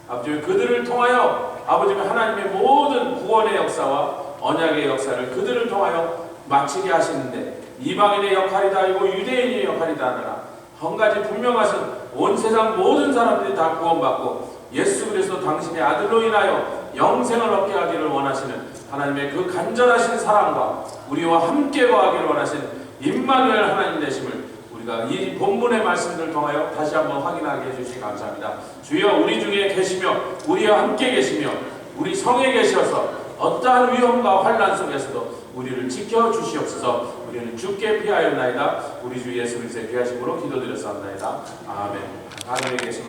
아버지 그들을 통하여 아버지 하나님의 모든 구원의 역사와 언약의 역사를 그들을 통하여 마치게 하시는데 이방인의 역할이다 아니고 유대인의 역할이다 하느라 한 가지 분명하신 온 세상 모든 사람들이 다 구원받고 예수 그리스도 당신의 아들로 인하여 영생을 얻게 하기를 원하시는 하나님의 그 간절하신 사랑과 우리와 함께 거하기를 원하시는 임마누엘 하나님 되심을 우리가 이 본문의 말씀들을 통하여 다시 한번 확인하게 해주시기 감사합니다. 주여 우리 중에 계시며 우리와 함께 계시며 우리 성에 계셔서 어떠한 위험과 환난 속에서도 우리를 지켜주시옵소서. 우리는 주께 피하였나이다. 우리 주 예수 그리스도의 귀하심으로 기도드렸사옵나이다. 아멘. 하늘에 계신